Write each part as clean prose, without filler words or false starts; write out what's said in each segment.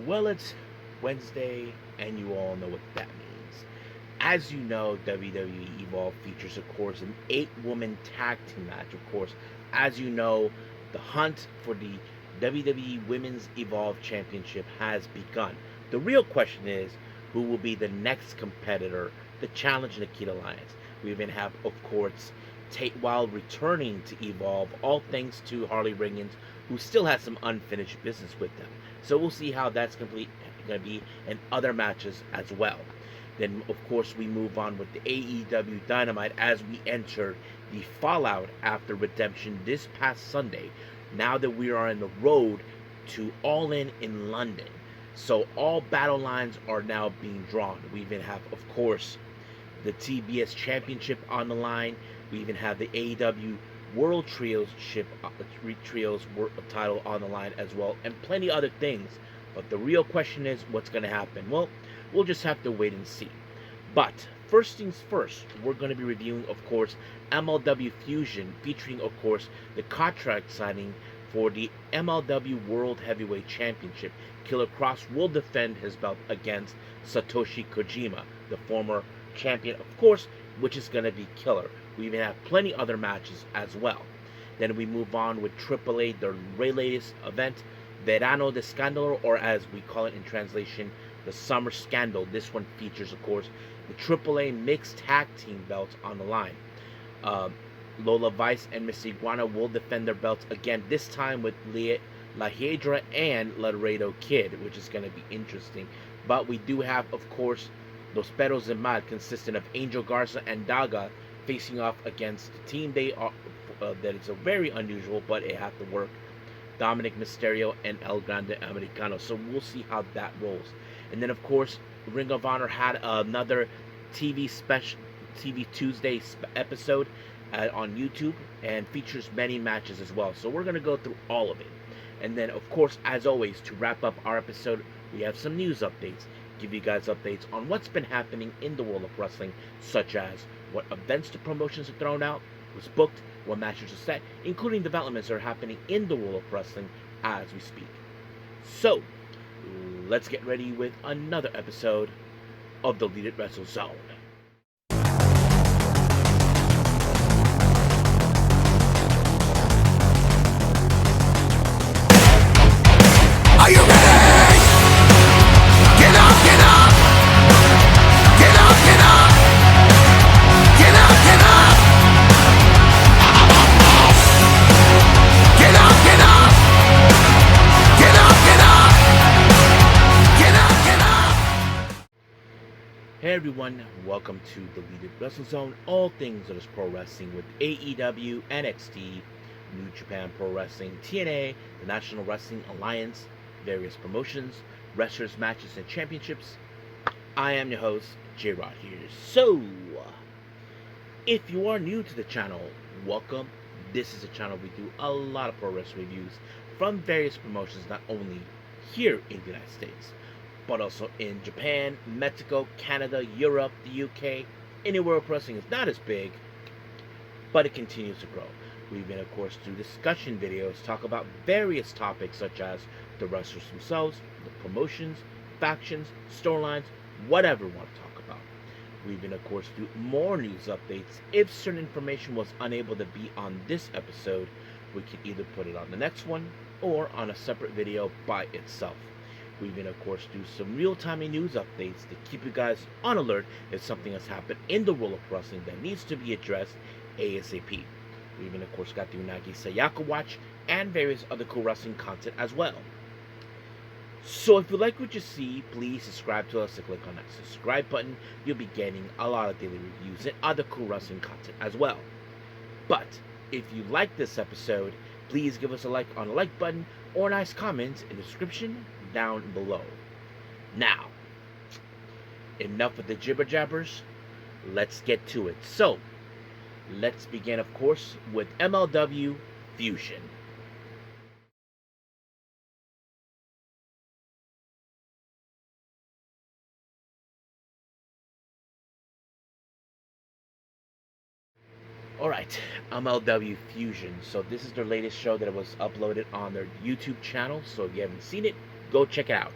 Well, it's Wednesday, and you all know what that means. As you know, WWE Evolve features, of course, an 8-woman tag team match. Of course, as you know, the hunt for the WWE Women's Evolve Championship has begun. The real question is, who will be the next competitor to challenge Nikita Lyons? We even have, of course, Tate Wilde returning to Evolve, all thanks to Harley Riggins, who still has some unfinished business with them. So we'll see how that's going to be in other matches as well. Then, of course, we move on with the AEW Dynamite as we enter the fallout after Redemption this past Sunday. Now that we are on the road to All in London. So all battle lines are now being drawn. We even have, of course, the TBS Championship on the line. We even have the AEW World Trios title on the line as well, and plenty other things. But the real question is, what's going to happen? Well, we'll just have to wait and see. But first things first, we're going to be reviewing, of course, MLW Fusion, featuring, of course, the contract signing for the MLW World Heavyweight Championship. Killer Kross will defend his belt against Satoshi Kojima, the former champion, of course, which is going to be killer. We even have plenty other matches as well. Then we move on with AAA, their latest event, Verano de Escandalo, or as we call it in translation, the Summer Scandal. This one features, of course, the AAA Mix Tag Team belts on the line. Lola Vice and Miss Iguana will defend their belts again, this time with La Hiedra and Laredo Kid, which is going to be interesting. But we do have, of course, Los Perros de Mal, consisting of Angel Garza and Daga, facing off against the team they are that is a very unusual, but it have to work. Dominik, Mysterio, and El Grande Americano. So we'll see how that rolls. And then, of course, Ring of Honor had another TV Tuesday episode on YouTube, and features many matches as well. So we're going to go through all of it. And then, of course, as always, to wrap up our episode, we have some news updates. Give you guys updates on what's been happening in the world of wrestling, such as what events the promotions are thrown out, was booked, what matches are set, including developments that are happening in the world of wrestling as we speak. So, let's get ready with another episode of the Deleted Wrestle Zone. Are you ready? Get up, get up! Get up, get up! Get up, get up! Get up, get up! Get up, get up! Get up, get up! Hey everyone, welcome to the Deleted Wrestle Zone, all things that is pro wrestling with AEW, NXT, New Japan Pro Wrestling, TNA, the National Wrestling Alliance, various promotions, wrestlers, matches, and championships. I am your host, J-Rod here. So, if you are new to the channel, welcome. This is a channel we do a lot of pro wrestling reviews from various promotions, not only here in the United States, but also in Japan, Mexico, Canada, Europe, the UK, anywhere pro wrestling is not as big, but it continues to grow. We've been, of course, do discussion videos, talk about various topics such as the wrestlers themselves, the promotions, factions, storylines, whatever we want to talk about. We've been, of course, do more news updates. If certain information was unable to be on this episode, we can either put it on the next one or on a separate video by itself. We've been, of course, do some real-time news updates to keep you guys on alert if something has happened in the world of wrestling that needs to be addressed ASAP. We even, of course, got the Unagi Sayaka Watch and various other cool wrestling content as well. So if you like what you see, please subscribe to us and click on that subscribe button. You'll be getting a lot of daily reviews and other cool wrestling content as well. But if you like this episode, please give us a like on the like button or a nice comment in the description down below. Now, enough with the jibber jabbers. Let's get to it. So, let's begin, of course, with MLW Fusion. Alright, MLW Fusion. So this is their latest show that was uploaded on their YouTube channel. So if you haven't seen it, go check it out.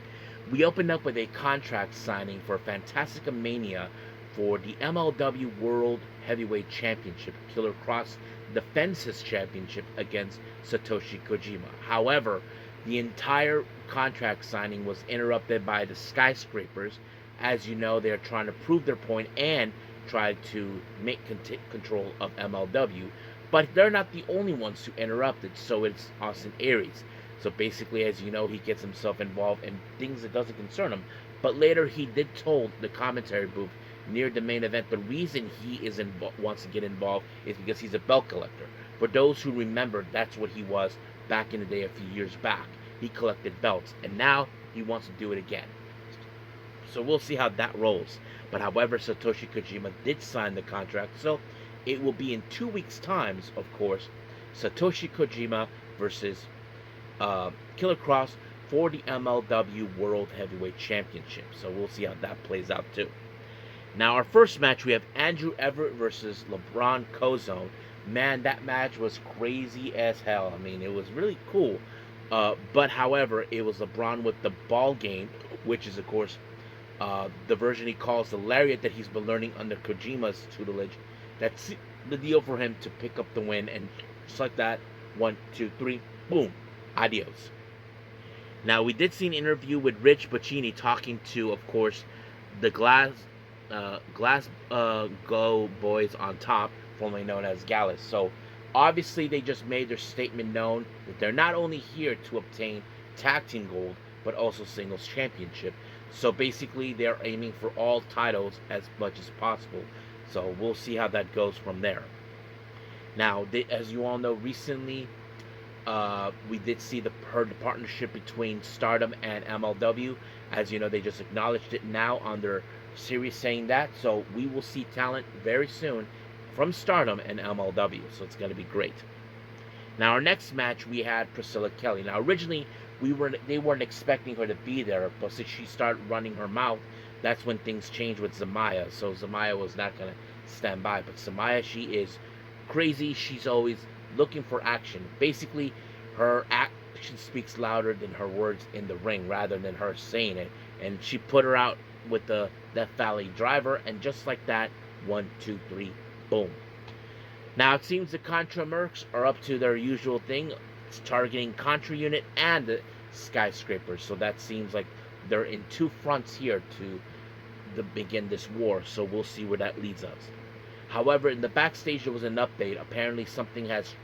We opened up with a contract signing for Fantastica Mania for the MLW World Heavyweight Championship. Killer Cross defends his championship against Satoshi Kojima. However, the entire contract signing was interrupted by the Skyscrapers. As you know, they're trying to prove their point and try to make control of MLW. But they're not the only ones who interrupted, so it's Austin Aries. So basically, as you know, he gets himself involved in things that doesn't concern him. But later, he did told the commentary booth near the main event the reason he wants to get involved is because he's a belt collector. For those who remember, that's what he was back in the day a few years back. He collected belts, and now he wants to do it again. So we'll see how that rolls. But however, Satoshi Kojima did sign the contract, so it will be in 2 weeks' time, of course, Satoshi Kojima versus Killer Cross for the MLW World Heavyweight Championship. So we'll see how that plays out too. Now our first match, we have Andrew Everett versus Labrone Kozone. Man, that match was crazy as hell. I mean, it was really cool. But however, it was LeBron with the ball game, which is of course the version he calls the lariat that he's been learning under Kojima's tutelage. That's the deal for him to pick up the win, and just like that, 1, 2, 3, boom, adios. Now we did see an interview with Rich Bocchini talking to, of course, the Glasgow Boys on Top, formerly known as Gallus. So obviously they just made their statement known that they're not only here to obtain tag team gold, but also singles championship. So basically they're aiming for all titles as much as possible. So we'll see how that goes from there. Now, as you all know, recently we did see the partnership between Stardom and MLW. As you know, they just acknowledged it now on their series saying that. So we will see talent very soon from Stardom and MLW. So it's going to be great. Now, our next match, we had Priscilla Kelly. Now, originally, they weren't expecting her to be there, but since she started running her mouth, that's when things changed with Zamay. So Zamay was not going to stand by. But Zamay, she is crazy. She's always looking for action. Basically, her action speaks louder than her words in the ring, rather than her saying it. And she put her out with the Death Valley driver, and just like that, 1, 2, 3, boom. Now, it seems the Contra Mercs are up to their usual thing. It's targeting Contra Unit and the Skyscrapers. So that seems like they're in two fronts here to begin this war. So we'll see where that leads us. However, in the backstage, there was an update. Apparently, something has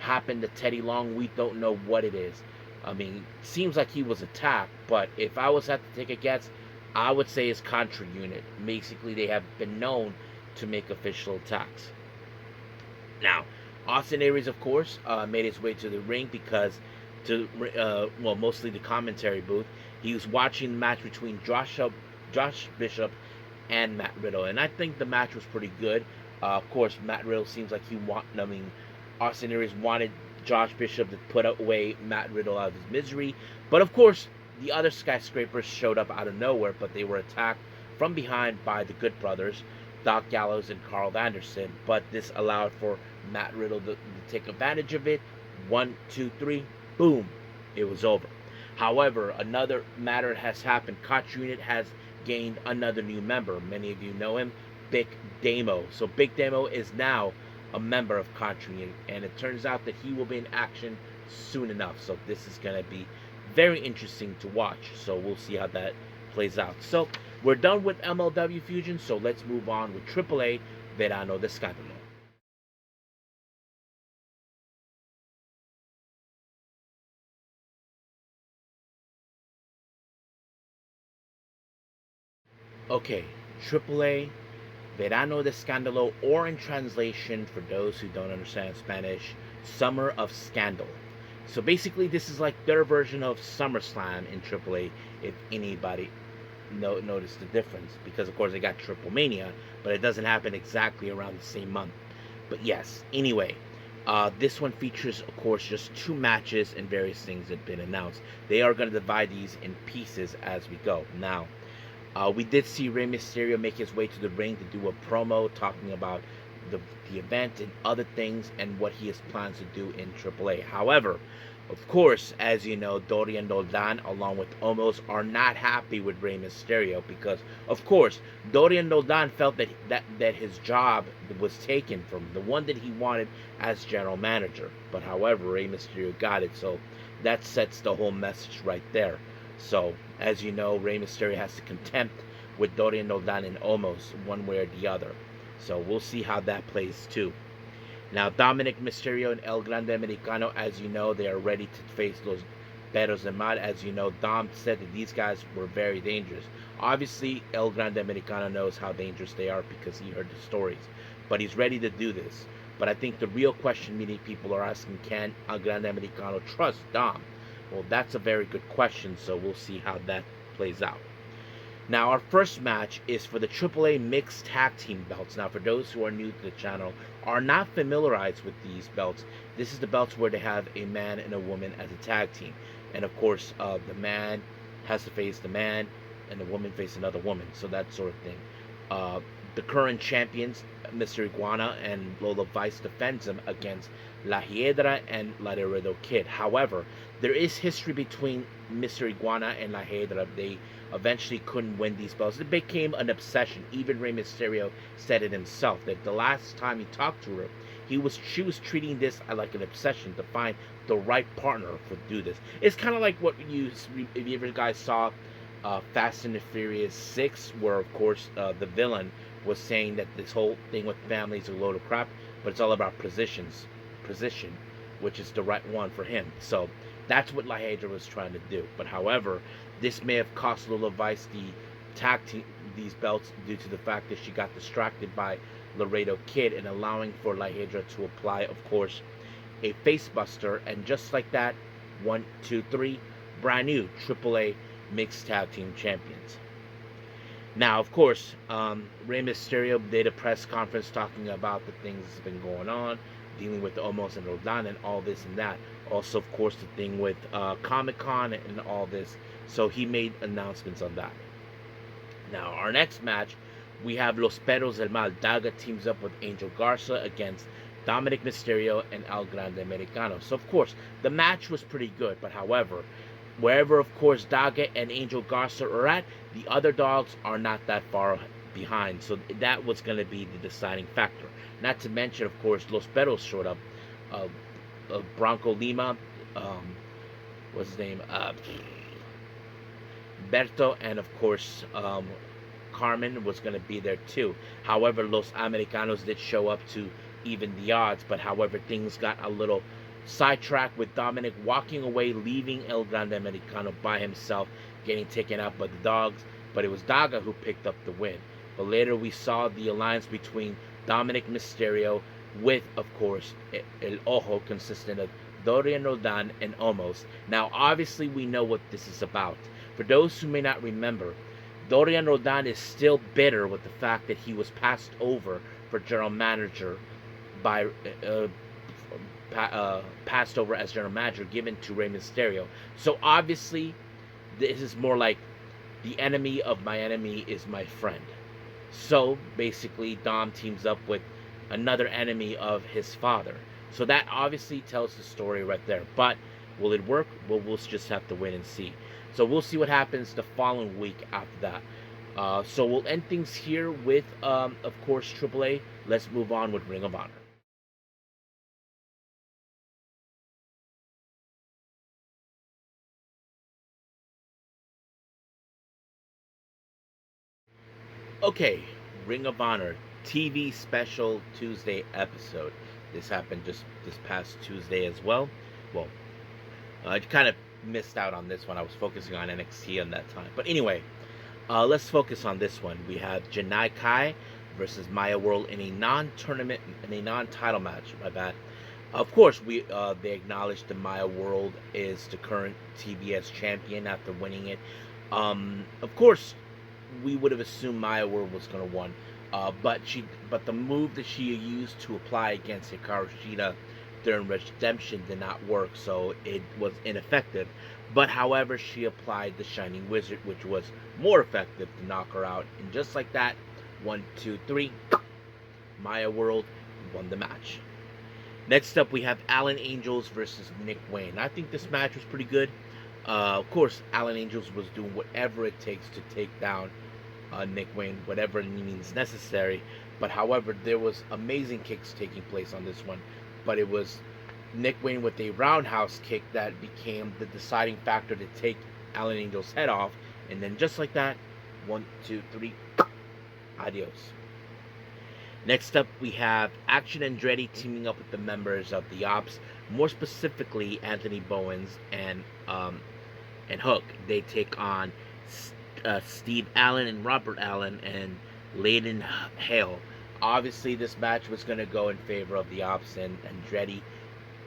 happened to Teddy Long. We don't know what it is. I mean, it seems like he was attacked. But if I was to take a guess, I would say it's Contra Unit. Basically, they have been known to make official attacks. Now, Austin Aries, of course, made his way to the ring because, mostly the commentary booth. He was watching the match between Josh Bishop and Matt Riddle, and I think the match was pretty good. Of course, Matt Riddle seems like Austin Aries wanted Josh Bishop to put away Matt Riddle out of his misery, but of course, the other Skyscrapers showed up out of nowhere, but they were attacked from behind by the Good Brothers, Doc Gallows and Carl Anderson, but this allowed for Matt Riddle to take advantage of it. 1, 2, 3, boom, it was over. However, another matter has happened. Contra Unit has gained another new member. Many of you know him, Big Damo. So Big Damo is now a member of Contra Unit, and it turns out that he will be in action soon enough. So this is going to be very interesting to watch. So we'll see how that plays out. So we're done with MLW Fusion, so let's move on with AAA Verano de Escandalo. Okay, AAA Verano de Escandalo, or in translation, for those who don't understand Spanish, Summer of Scandal. So basically, this is like their version of SummerSlam in AAA, if anybody noticed the difference, because of course they got Triple Mania, but it doesn't happen exactly around the same month. But yes, anyway, this one features, of course, just 2 matches and various things that have been announced. They are going to divide these in pieces as we go. Now, we did see Rey Mysterio make his way to the ring to do a promo talking about the, the event and other things and what he has plans to do in AAA. However, of course, as you know, Dorian Roldan along with Omos are not happy with Rey Mysterio because, of course, Dorian Roldan felt that his job was taken from the one that he wanted as general manager. But however, Rey Mysterio got it, so that sets the whole message right there. So, as you know, Rey Mysterio has to contend with Dorian Roldan and Omos one way or the other. So we'll see how that plays too. Now, Dominik Mysterio and El Grande Americano, as you know, they are ready to face Los Perros de Mal. As you know, Dom said that these guys were very dangerous. Obviously, El Grande Americano knows how dangerous they are because he heard the stories. But he's ready to do this. But I think the real question many people are asking, can El Grande Americano trust Dom? Well, that's a very good question, so we'll see how that plays out. Now, our first match is for the AAA Mix Tag Team belts. Now, for those who are new to the channel, are not familiarized with these belts, this is the belts where they have a man and a woman as a tag team. And of course, the man has to face the man, and the woman face another woman. So that sort of thing. The current champions, Mr. Iguana and Lola Vice, defends them against La Hiedra and Laredo Kid. However, there is history between Mr. Iguana and La Hiedra. They eventually couldn't win these belts. It became an obsession. Even Rey Mysterio said it himself that the last time he talked to her, she was treating this like an obsession to find the right partner to do this. It's kind of like what if you ever guys saw Fast and the Furious 6, where of course the villain was saying that this whole thing with family is a load of crap, but it's all about position, which is the right one for him. So that's what La Hiedra was trying to do. But however, this may have cost Lola Vice the tag team these belts due to the fact that she got distracted by Laredo Kid and allowing for La Hiedra to apply, of course, a facebuster. And just like that, 1, 2, 3, brand new AAA Mixed Tag Team Champions. Now, of course, Rey Mysterio did a press conference talking about the things that's been going on, dealing with the Omos and Roldan and all this and that. Also, of course, the thing with Comic-Con and all this. So he made announcements on that. Now, our next match, we have Los Perros de Mal. Daga teams up with Angel Garza against Dominik Mysterio and El Grande Americano. So, of course, the match was pretty good. But, however, wherever, of course, Daga and Angel Garza are at, the other dogs are not that far behind. So that was going to be the deciding factor. Not to mention, of course, Los Perros showed up. Bronco Lima, what's his name? Berto, and of course, Carmen was going to be there too. However, Los Americanos did show up to even the odds. But however, things got a little sidetracked with Dominik walking away, leaving El Grande Americano by himself, getting taken out by the dogs. But it was Daga who picked up the win. But later we saw the alliance between Dominik Mysterio with, of course, El Ojo, consisting of Dorian Roldan and Omos. Now, obviously, we know what this is about. For those who may not remember, Dorian Roldan is still bitter with the fact that he was passed over for general manager by passed over as general manager, given to Rey Mysterio. So obviously, this is more like the enemy of my enemy is my friend. So basically, Dom teams up with another enemy of his father. So that obviously tells the story right there. But will it work? Well, we'll just have to wait and see. So we'll see what happens the following week after that. So we'll end things here with, of course, AAA. Let's move on with Ring of Honor. Okay, Ring of Honor TV Special Tuesday Episode. This happened just this past Tuesday as well. Well, I kind of missed out on this one. I was focusing on NXT on that time. But anyway, let's focus on this one. We have Janai Kai versus Maya World in a non-tournament, in a non-title match. My bad. Of course, they acknowledged that Maya World is the current TBS champion after winning it. Of course, we would have assumed Maya World was going to win. But the move that she used to apply against Hikaru Shida during Redemption did not work, so it was ineffective. But however, she applied the Shining Wizard, which was more effective to knock her out. And just like that, 1, 2, 3, Maya World won the match. Next up, we have Alan Angels versus Nick Wayne. I think this match was pretty good. Of course, Alan Angels was doing whatever it takes to take down Nick Wayne, whatever means necessary. But however, there was amazing kicks taking place on this one. But it was Nick Wayne with a roundhouse kick that became the deciding factor to take Alan Angel's head off. And then just like that, 1, 2, 3, adios. Next up, we have Action Andretti teaming up with the members of the Ops, more specifically Anthony Bowens and Hook. They take on Steve Allen and Robert Allen and Layden Hale. Obviously, this match was going to go in favor of the Ops and Andretti,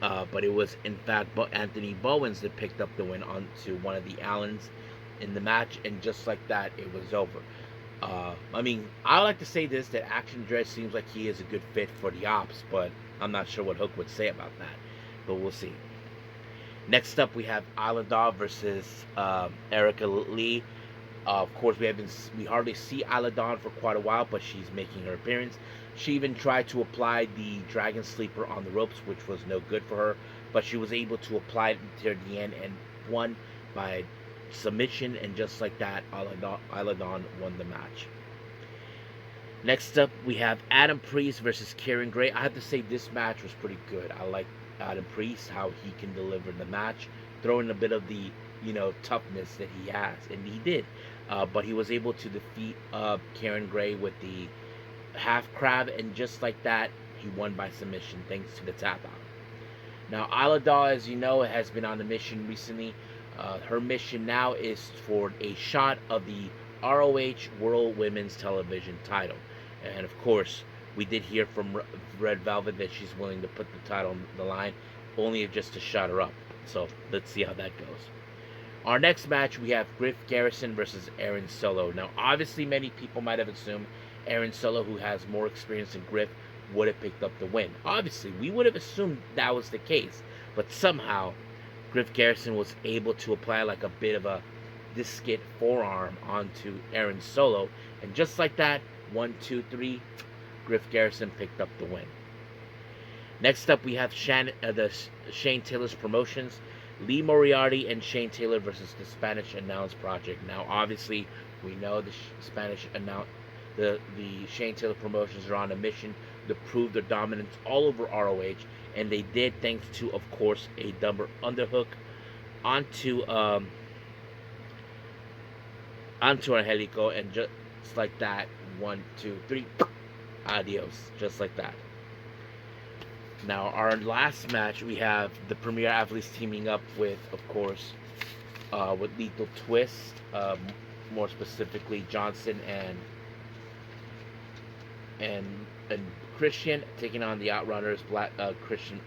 but it was in fact Anthony Bowens that picked up the win onto one of the Allens in the match, and just like that, it was over. I mean, I like to say this, that Action Andretti seems like he is a good fit for the Ops, but I'm not sure what Hook would say about that, but we'll see. Next up, we have Isla Dawn versus Erica Lee. Of course, we hardly see Isla Dawn for quite a while, but she's making her appearance. She even tried to apply the Dragon Sleeper on the ropes, which was no good for her, but she was able to apply it near the end and won by submission, and just like that, Isla Dawn won the match. Next up, we have Adam Priest versus Kieran Gray. I have to say this match was pretty good. I like Adam Priest, how he can deliver the match, throw in a bit of the toughness that he has, and he did. But he was able to defeat Kieran Gray with the half crab, and just like that, he won by submission thanks to the tap out. Now, Isla Dawn, as you know, has been on a mission recently. Her mission now is for a shot of the ROH World Women's Television title. And of course, we did hear from Red Velvet that she's willing to put the title on the line, only if just to shut her up. So let's see how that goes. Our next match, we have Griff Garrison versus Aaron Solo. Now, obviously, many people might have assumed Aaron Solo, who has more experience than Griff, would have picked up the win. Obviously, we would have assumed that was the case, but somehow Griff Garrison was able to apply like a bit of a discus forearm onto Aaron Solo, and just like that, 1, 2, 3, Griff Garrison picked up the win. Next up, we have Shane Taylor's Promotions, Lee Moriarty and Shane Taylor versus the Spanish Announce Project. Now, obviously, we know the Shane Taylor Promotions are on a mission to prove their dominance all over ROH, and they did, thanks to, of course, a double underhook onto Angelico, and just like that, 1, 2, 3, adios, just like that. Now, our last match, we have the Premier Athletes teaming up with, of course, with Lethal Twist, more specifically Johnson and Christian, taking on the Outrunners, Christian,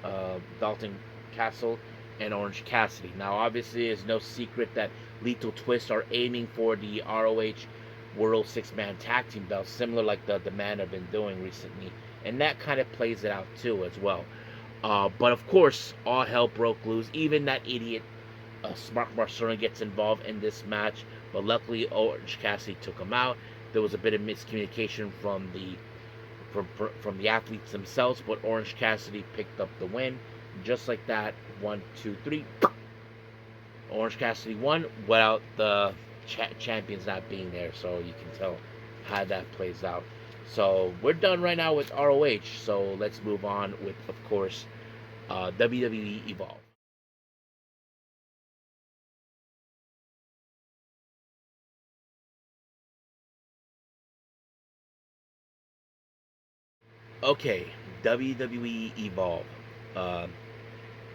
Dalton Castle, and Orange Cassidy. Now, obviously, it's no secret that Lethal Twist are aiming for the ROH World 6-Man Tag Team belt, similar like the man have been doing recently, and that kind of plays it out too as well. But of course, all hell broke loose. Even that idiot Mark Marcellin gets involved in this match, but luckily Orange Cassidy took him out. There was a bit of miscommunication from the athletes themselves, but Orange Cassidy picked up the win. Just like that, 1, 2, 3. Orange Cassidy won without the champions not being there, so you can tell how that plays out. So we're done right now with ROH, so let's move on with, of course, WWE Evolve. Okay, WWE Evolve.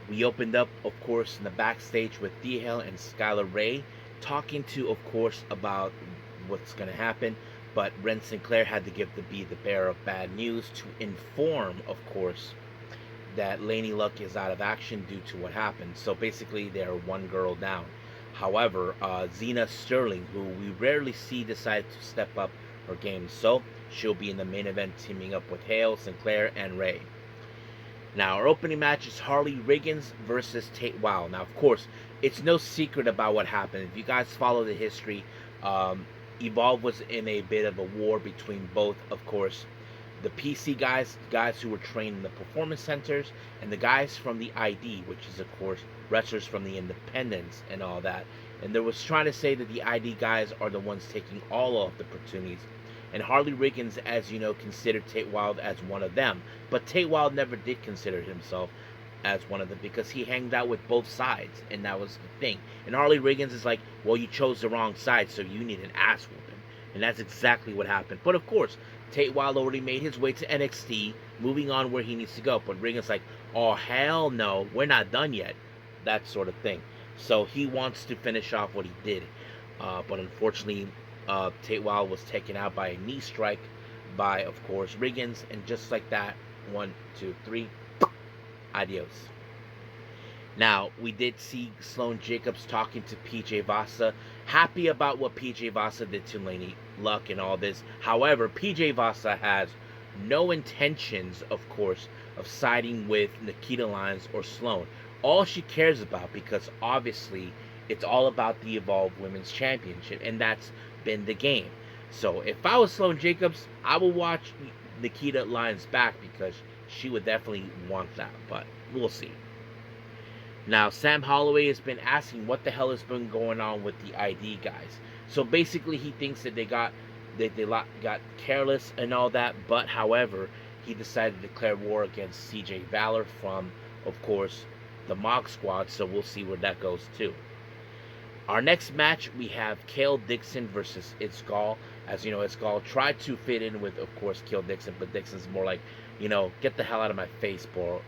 We opened up, of course, in the backstage with D-Hell and Skylar Ray, talking to, of course, about what's going to happen. But Ren Sinclair had to be the bearer of bad news to inform, of course, that Laney Luck is out of action due to what happened. So basically, they're one girl down. However, Xena Sterling, who we rarely see, decided to step up her game. So she'll be in the main event, teaming up with Hale, Sinclair, and Ray. Now, our opening match is Harley Riggins versus Tate Wilde. Now, of course, it's no secret about what happened. If you guys follow the history, Evolve was in a bit of a war between both, of course, the PC guys who were trained in the performance centers, and the guys from the ID, which is of course wrestlers from the independents and all that. And there was trying to say that the ID guys are the ones taking all of the opportunities. And Harley Riggins, as you know, considered Tate Wilde as one of them. But Tate Wilde never did consider himself as one of them because he hanged out with both sides, and that was the thing. And Harley Riggins is like, well, you chose the wrong side, so you need an ass whooping. And that's exactly what happened. But of course, Tate Wilde already made his way to NXT, moving on where he needs to go. But Riggins like, oh, hell no, we're not done yet. That sort of thing. So he wants to finish off what he did. But unfortunately, Tate Wilde was taken out by a knee strike by, of course, Riggins. And just like that, 1, 2, 3, adios. Now, we did see Sloane Jacobs talking to PJ Vasa, happy about what PJ Vasa did to Laney Luck and all this. However, PJ Vasa has no intentions, of course, of siding with Nikita Lyons or Sloane. All she cares about, because obviously it's all about the Evolve Women's Championship, and that's been the game. So if I was Sloane Jacobs, I would watch Nikita Lyons back because she would definitely want that, but we'll see. Now, Sam Holloway has been asking what the hell has been going on with the ID guys. So basically, he thinks that they got careless and all that, but however, he decided to declare war against CJ Valor from, of course, the Mock Squad, so we'll see where that goes too. Our next match, we have Kale Dixon versus Itzgal. As you know, Itzgal tried to fit in with, of course, Kale Dixon, but Dixon's more like, you know, get the hell out of my face, boy.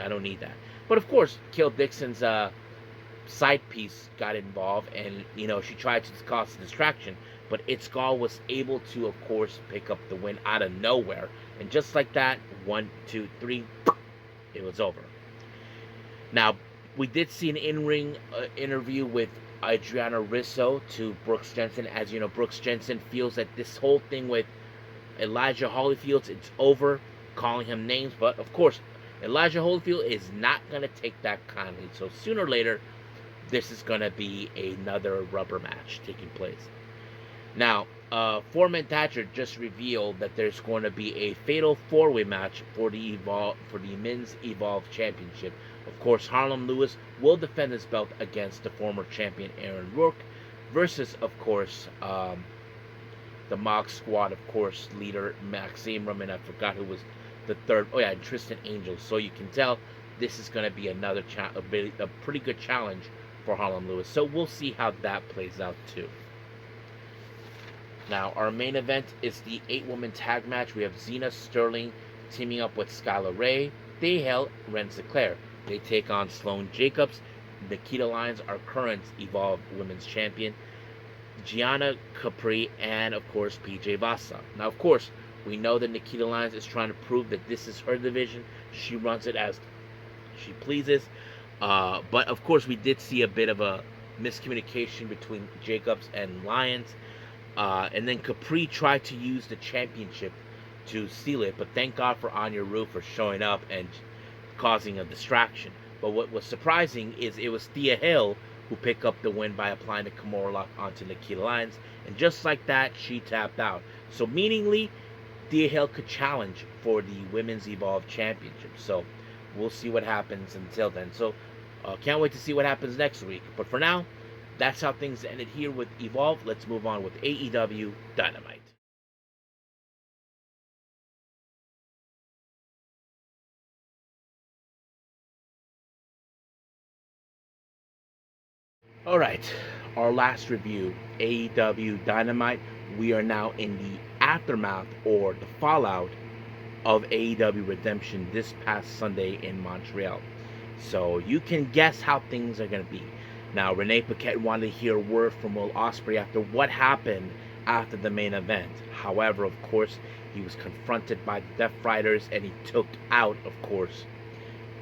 I don't need that. But of course, Kale Dixon's side piece got involved, and you know, she tried to cause a distraction, but Itzgal was able to, of course, pick up the win out of nowhere. And just like that, 1, 2, 3, it was over. Now, we did see an in-ring interview with Adriana Risso to Brooks Jensen. As you know, Brooks Jensen feels that this whole thing with Elijah Holyfield, it's over, calling him names. But, of course, Elijah Holyfield is not going to take that kindly. So, sooner or later, this is going to be another rubber match taking place. Now, Foreman Thatcher just revealed that there's going to be a fatal four-way match for the Men's Evolve Championship. Of course, Harlem Lewis will defend his belt against the former champion Aaron Rourke versus, of course, the Mock Squad, of course, leader Maxime Roman. I forgot who was the third. Oh yeah, and Tristan Angel. So you can tell this is going to be another a pretty good challenge for Harlem Lewis. So we'll see how that plays out too. Now, our main event is the 8-woman tag match. We have Xena Sterling teaming up with Skylar Ray, Dayhale, Ren Sinclair. They take on Sloane Jacobs, Nikita Lyons, our current Evolve Women's Champion, Gianna Capri, and, of course, PJ Vasa. Now, of course, we know that Nikita Lyons is trying to prove that this is her division. She runs it as she pleases. But, of course, we did see a bit of a miscommunication between Jacobs and Lyons. And then Capri tried to use the championship to steal it. But thank God for Anya Rue for showing up and causing a distraction. But what was surprising is it was Thea Hill who picked up the win by applying the Kimura lock onto Nikita Lyons. And just like that, she tapped out. So meaningly, Thea Hill could challenge for the Women's Evolve Championship. So we'll see what happens until then. So can't wait to see what happens next week. But for now, that's how things ended here with Evolve. Let's move on with AEW Dynamite. Alright, our last review, AEW Dynamite. We are now in the aftermath or the fallout of AEW Redemption this past Sunday in Montreal. So you can guess how things are going to be. Now, Renee Paquette wanted to hear word from Will Ospreay after what happened after the main event. However, of course, he was confronted by the Death Riders and he took out, of course,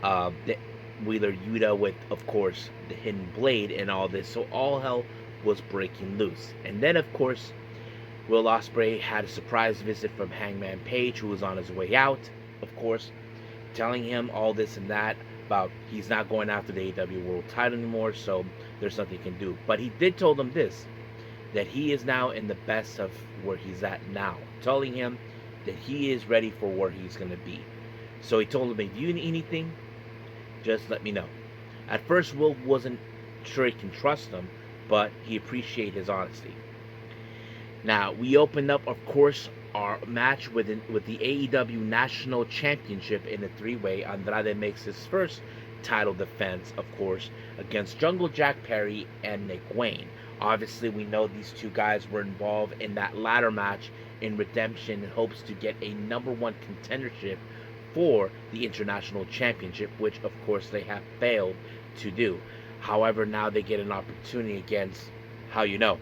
the Wheeler Yuta with, of course, the Hidden Blade and all this. So all hell was breaking loose. And then, of course, Will Ospreay had a surprise visit from Hangman Page, who was on his way out, of course, telling him all this and that about he's not going after the AEW World title anymore, so there's nothing he can do. But he did tell them this, that he is now in the best of where he's at now, telling him that he is ready for where he's going to be. So he told him, if you need anything, just let me know. At first, Will wasn't sure he can trust him, but he appreciated his honesty. Now, we opened up, of course, our match with the AEW National Championship in a three-way. Andrade makes his first title defense, of course, against Jungle Jack Perry and Nick Wayne. Obviously, we know these two guys were involved in that ladder match in Redemption in hopes to get a #1 contendership for the International Championship, which, of course, they have failed to do. However, now they get an opportunity against How You Know.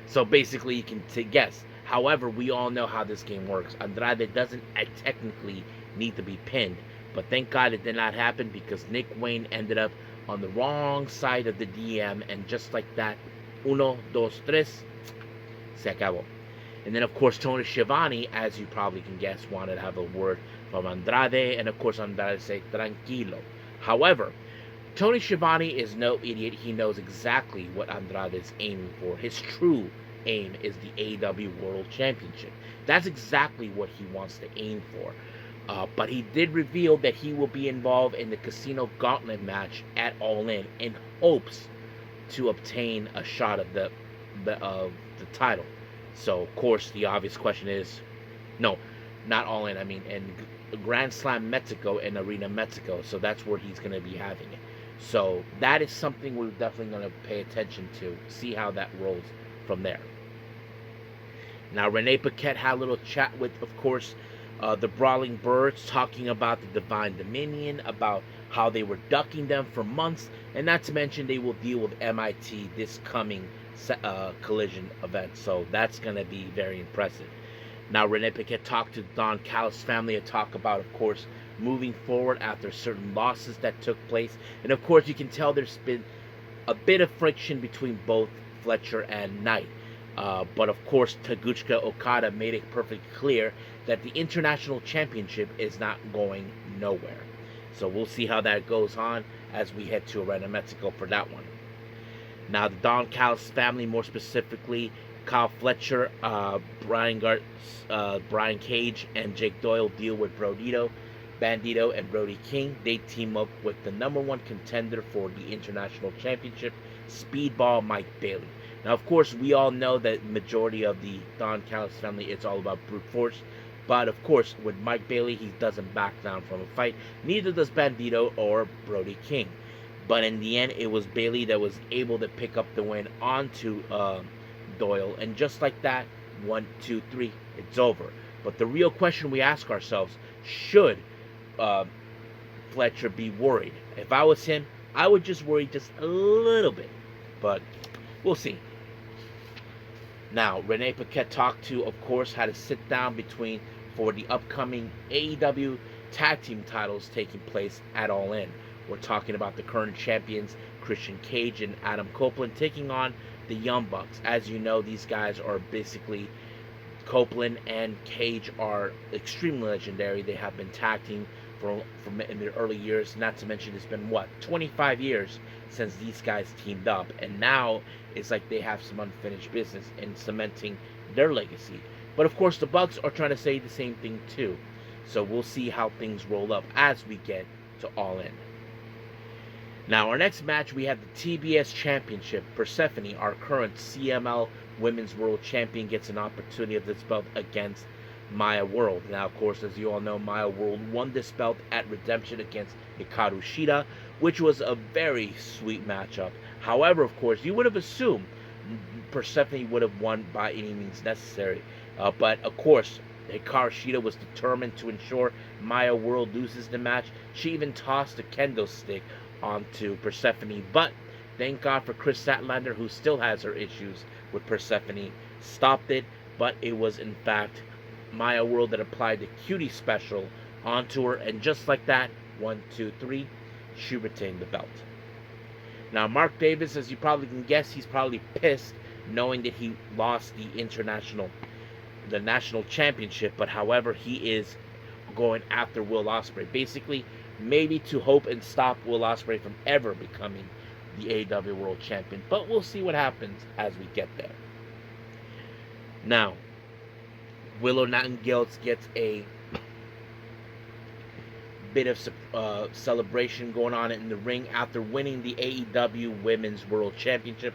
So basically, you can guess. However, we all know how this game works. Andrade doesn't technically need to be pinned. But thank God it did not happen, because Nick Wayne ended up on the wrong side of the DM. And just like that, 1, 2, 3, se acabó. And then, of course, Tony Schiavone, as you probably can guess, wanted to have a word from Andrade. And, of course, Andrade said, tranquilo. However, Tony Schiavone is no idiot. He knows exactly what Andrade is aiming for. His true aim is the AEW World Championship. That's exactly what he wants to aim for. But he did reveal that he will be involved in the Casino Gauntlet match at All In hopes to obtain a shot of the title. So, of course, the obvious question is, no, not All In. I mean, in Grand Slam Mexico and Arena Mexico. So that's where he's going to be having it. So that is something we're definitely going to pay attention to, see how that rolls from there. Now, Renee Paquette had a little chat with, of course, the Brawling Birds, talking about the Divine Dominion, about how they were ducking them for months, and not to mention they will deal with MIT this coming Collision event. So that's going to be very impressive. Now, Renee Paquette talked to the Don Callis family and talk about, of course, moving forward after certain losses that took place. And, of course, you can tell there's been a bit of friction between both Fletcher and Knight. But, of course, Taguchika Okada made it perfectly clear that the International Championship is not going nowhere. So we'll see how that goes on as we head to Arena Mexico for that one. Now, the Don Callis family, more specifically, Kyle Fletcher, Brian Cage, and Jake Doyle deal with Bandito, and Brody King. They team up with the #1 contender for the International Championship, Speedball Mike Bailey. Now, of course, we all know that majority of the Don Callis family, it's all about brute force. But, of course, with Mike Bailey, he doesn't back down from a fight. Neither does Bandito or Brody King. But in the end, it was Bailey that was able to pick up the win onto Doyle. And just like that, 1, 2, 3, it's over. But the real question we ask ourselves, should Fletcher be worried? If I was him, I would just worry just a little bit. But we'll see. Now, Renee Paquette talked to, of course, had a sit down for the upcoming AEW tag team titles taking place at All In. We're talking about the current champions, Christian Cage and Adam Copeland, taking on the Young Bucks. As you know, these guys are basically, Copeland and Cage are extremely legendary. They have been tag team from in their early years. Not to mention, it's been 25 years since these guys teamed up, and now it's like they have some unfinished business in cementing their legacy. But of course, the Bucks are trying to say the same thing too. So we'll see how things roll up as we get to All In. Now, our next match, we have the TBS Championship. Persephone, our current CML Women's World Champion, gets an opportunity of this belt against Maya World. Now, of course, as you all know, Maya World won this belt at Redemption against Hikaru Shida, which was a very sweet matchup. However, of course, you would have assumed Persephone would have won by any means necessary. But, of course, Hikaru Shida was determined to ensure Maya World loses the match. She even tossed a kendo stick onto Persephone, but thank God for Chris Statlander, who still has her issues with Persephone, stopped it. But it was, in fact, Maya World that applied the cutie special onto her, and just like that, 1, 2, 3, she retained the belt. Now, Mark Davis, as you probably can guess, he's probably pissed knowing that he lost the national championship. But however, he is going after Will Ospreay, basically maybe to hope and stop Will Ospreay from ever becoming the AEW World Champion. But we'll see what happens as we get there. Now, Willow Nightingale gets a bit of celebration going on in the ring after winning the AEW Women's World Championship.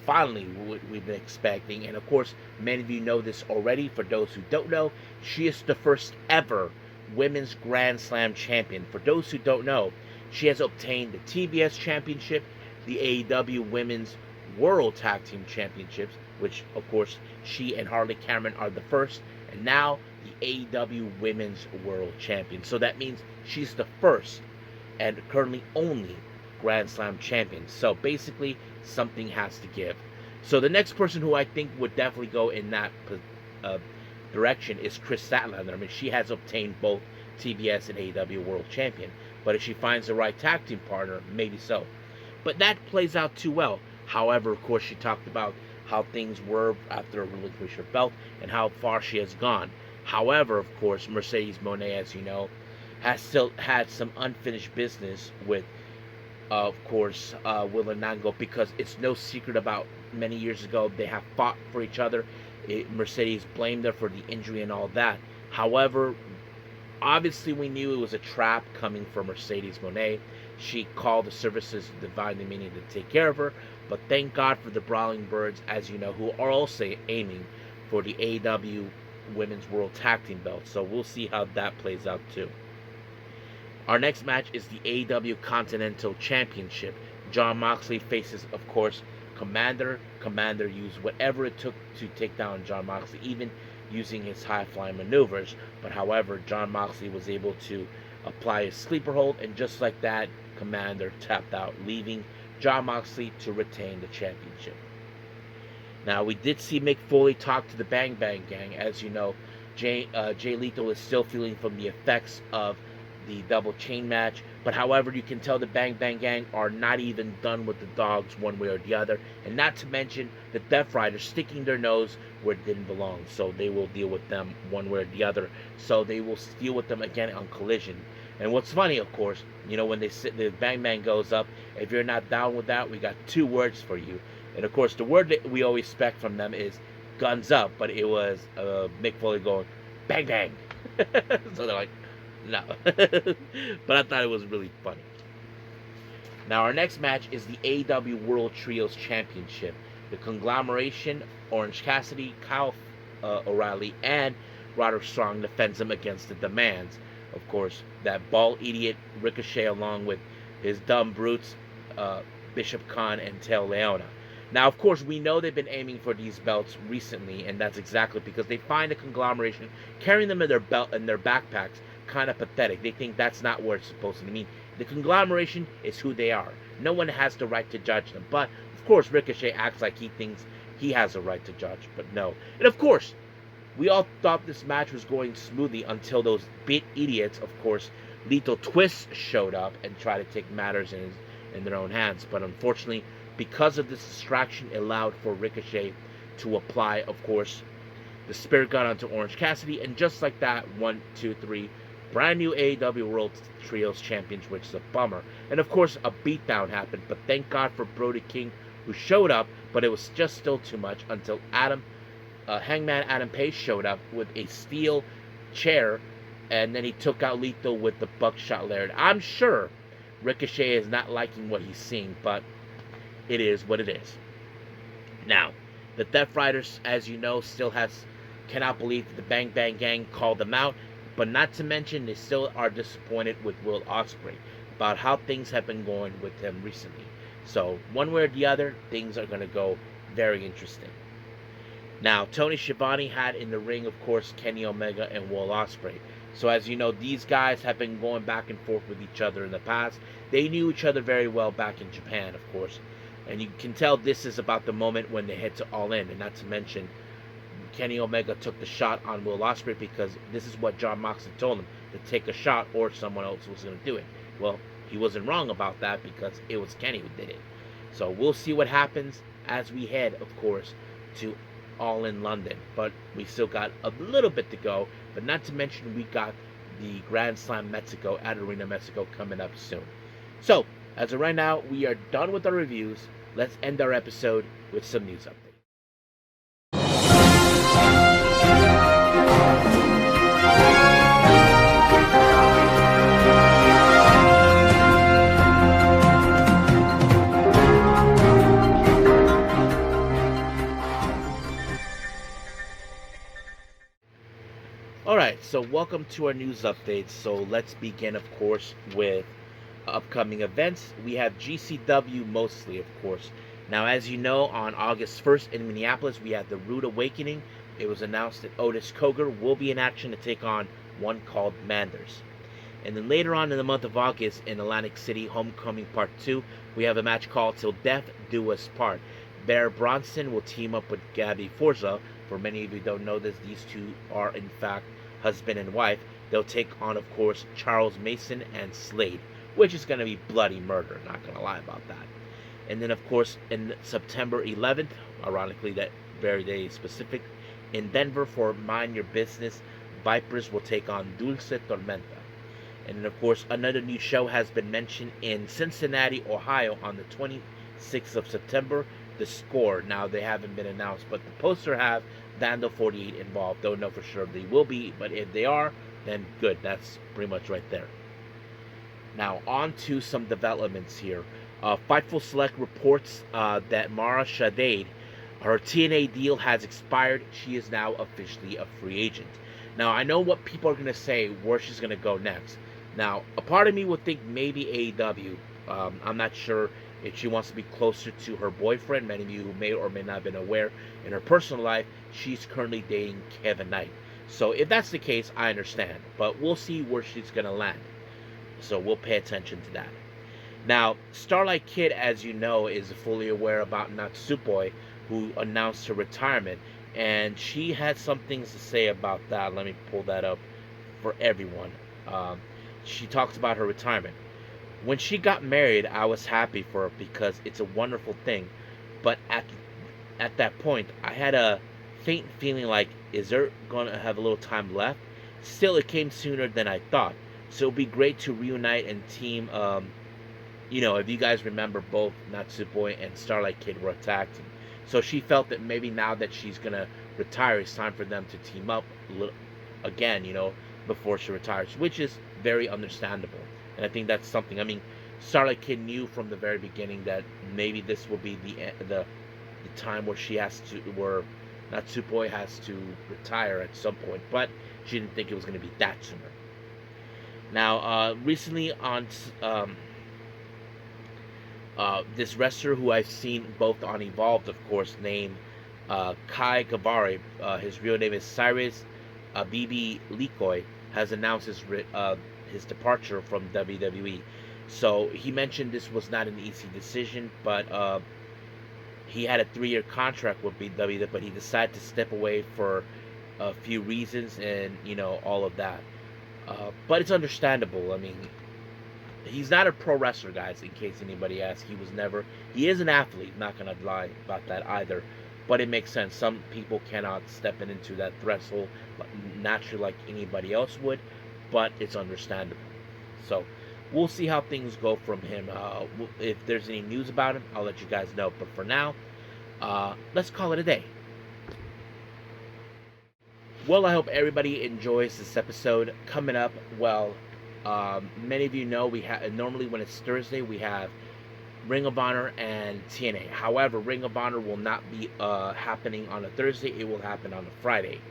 Finally, what we've been expecting. And of course, many of you know this already. For those who don't know, she is the first ever Women's Grand Slam champion. For those who don't know, she has obtained the TBS Championship, the AEW Women's World Tag Team Championships, which of course she and Harley Cameron are the first, and now the AEW Women's World Champion. So that means she's the first and currently only Grand Slam champion. So basically, something has to give. So the next person who I think would definitely go in that direction is Chris Statlander. I mean, she has obtained both TBS and AEW World Champion. But if she finds the right tag team partner, maybe so. But that plays out too well. However, of course, she talked about how things were after relinquishing her belt and how far she has gone. However, of course, Mercedes Moné, as you know, has still had some unfinished business with, of course, Willow Nightingale, because it's no secret about many years ago they have fought for each other. Mercedes blamed her for the injury and all that. However, obviously we knew it was a trap coming from Mercedes Moné. She called the services of Divine Dominion to take care of her, but thank God for the Brawling Birds, as you know, who are also aiming for the AEW Women's World Tag Team belt. So we'll see how that plays out too. Our next match is the AEW Continental Championship. Jon Moxley faces, of course, Commander. Commander used whatever it took to take down Jon Moxley, even using his high-flying maneuvers. But however, Jon Moxley was able to apply his sleeper hold, and just like that, Commander tapped out, leaving Jon Moxley to retain the championship. Now, we did see Mick Foley talk to the Bang Bang Gang. As you know, Jay Lethal is still feeling from the effects of the double chain match, but however, you can tell the Bang Bang Gang are not even done with the dogs one way or the other, and not to mention the Death Riders sticking their nose where it didn't belong. So they will deal with them one way or the other. So they will deal with them again on Collision. And what's funny, of course, you know, when they sit, the Bang Bang goes up, if you're not down with that, we got two words for you. And of course, the word that we always expect from them is guns up, but it was Mick Foley going bang bang. So they're like, no. But I thought it was really funny. Now, our next match is the AEW World Trios Championship. The conglomeration, Orange Cassidy, Kyle O'Reilly, and Roderick Strong defends them against the demands. Of course, that bald idiot Ricochet, along with his dumb brutes, Bishop Khan and Tail Leona. Now, of course, we know they've been aiming for these belts recently, and that's exactly because they find a conglomeration carrying them in their belt and their backpacks kind of pathetic. They think that's not where it's supposed to be. I mean, the conglomeration is who they are. No one has the right to judge them. But, of course, Ricochet acts like he thinks he has a right to judge, but no. And, of course, we all thought this match was going smoothly until those bit idiots, of course, Lethal Twist showed up and tried to take matters in their own hands. But, unfortunately, because of this distraction, it allowed for Ricochet to apply, of course, the Spirit Gun onto Orange Cassidy. And just like that, 1, 2, 3, brand new AEW World Trios Champions, which is a bummer. And of course, a beatdown happened, but thank God for Brody King, who showed up, but it was just still too much until Hangman Adam Page showed up with a steel chair, and then he took out Lethal with the buckshot Lariat. I'm sure Ricochet is not liking what he's seeing, but it is what it is. Now, the Death Riders, as you know, still cannot believe that the Bang Bang Gang called them out. But not to mention, they still are disappointed with Will Ospreay about how things have been going with him recently. So, one way or the other, things are going to go very interesting. Now, Tony Schiavone had in the ring, of course, Kenny Omega and Will Ospreay. So, as you know, these guys have been going back and forth with each other in the past. They knew each other very well back in Japan, of course. And you can tell this is about the moment when they head to All In. And not to mention, Kenny Omega took the shot on Will Ospreay because this is what Jon Moxley told him, to take a shot or someone else was going to do it. Well, he wasn't wrong about that because it was Kenny who did it. So we'll see what happens as we head, of course, to All In London. But we still got a little bit to go. But not to mention, we got the Grand Slam Mexico at Arena Mexico coming up soon. So, as of right now, we are done with our reviews. Let's end our episode with some news updates. so welcome to our news update. So let's begin, of course, with upcoming events. We have GCW mostly, of course. Now, as you know, on August 1st in Minneapolis, we had the Rude Awakening. It was announced that Otis Cogar will be in action to take on one called Manders. And then later on in the month of August in Atlantic City, Homecoming Part 2, we have a match called Till Death Do Us Part. Bear Bronson will team up with Gabby Forza. For many of you who don't know this, these two are in fact husband and wife. They'll take on, of course, Charles Mason and Slade, which is going to be bloody murder, not going to lie about that. And then, of course, in September 11th, ironically that very day specific, in Denver for Mind Your Business, Vipers will take on Dulce Tormenta. And then, of course, another new show has been mentioned in Cincinnati, Ohio on the 26th of September, The Score. Now, they haven't been announced, but the poster have Vandal 48 involved. Don't know for sure if they will be, but if they are, then good. That's pretty much right there. Now, on to some developments here. Fightful Select reports that Mara Sade, her TNA deal has expired. She is now officially a free agent. Now, I know what people are going to say, where she's going to go next. Now, a part of me would think maybe AEW. I'm not sure if she wants to be closer to her boyfriend. Many of you who may or may not have been aware, in her personal life, she's currently dating Kevin Knight. So if that's the case, I understand. But we'll see where she's going to land. So we'll pay attention to that. Now, Starlight Kid, as you know, is fully aware about Natsupoi, who announced her retirement. And she had some things to say about that. Let me pull that up for everyone. She talks about her retirement. When she got married, I was happy for her because it's a wonderful thing. But at that point, I had a faint feeling like, is there going to have a little time left? Still, it came sooner than I thought. So it'd be great to reunite and team. If you guys remember, both Natsupoi and Starlight Kid were attacked. So she felt that maybe now that she's going to retire, it's time for them to team up again, before she retires, which is very understandable. And I think that's something, Starlight Kid knew from the very beginning that maybe this will be the time where where Natsupoi has to retire at some point, but she didn't think it was going to be that sooner. Now, recently on this wrestler who I've seen both on Evolve, of course, named Kai Kavari, his real name is Cyrus Bibi Likoi, has announced his departure from WWE. So he mentioned this was not an easy decision, but he had a 3-year contract with WWE, but he decided to step away for a few reasons and, all of that. But it's understandable. He's not a pro wrestler, guys, in case anybody asks. He is an athlete, not going to lie about that either. But it makes sense. Some people cannot step into that threshold naturally like anybody else would, but it's understandable. So we'll see how things go from him. If there's any news about him, I'll let you guys know. But for now, let's call it a day. Well, I hope everybody enjoys this episode. Coming up, many of you know we have normally when it's Thursday we have Ring of Honor and TNA. However, Ring of Honor will not be happening on a Thursday. It will happen on a Friday.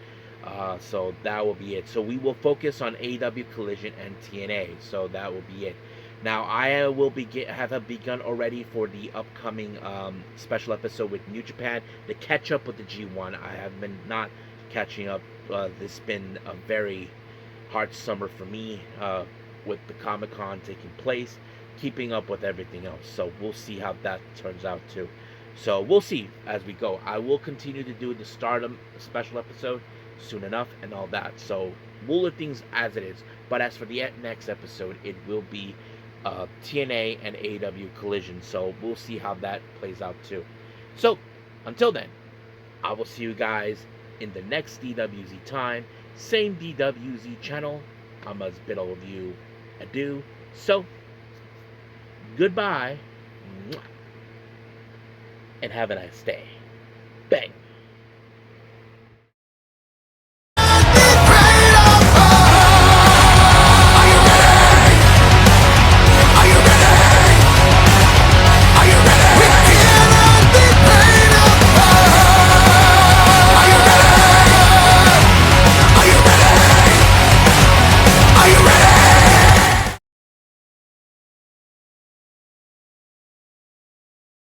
So that will be it. So we will focus on AEW Collision and TNA. So that will be it. Now I will have begun already for the upcoming special episode with New Japan to catch up with the G1. I have been not catching up. This has been a very hard summer for me with the Comic-Con taking place, keeping up with everything else. So we'll see how that turns out too. So we'll see as we go. I will continue to do the Stardom special episode soon enough and all that. So we'll leave things as it is. But as for the next episode, it will be TNA and AEW Collision. So we'll see how that plays out too. So until then, I will see you guys in the next DWZ time. Same DWZ channel. I must bid all of you adieu. So, goodbye. And have a nice day. Bang.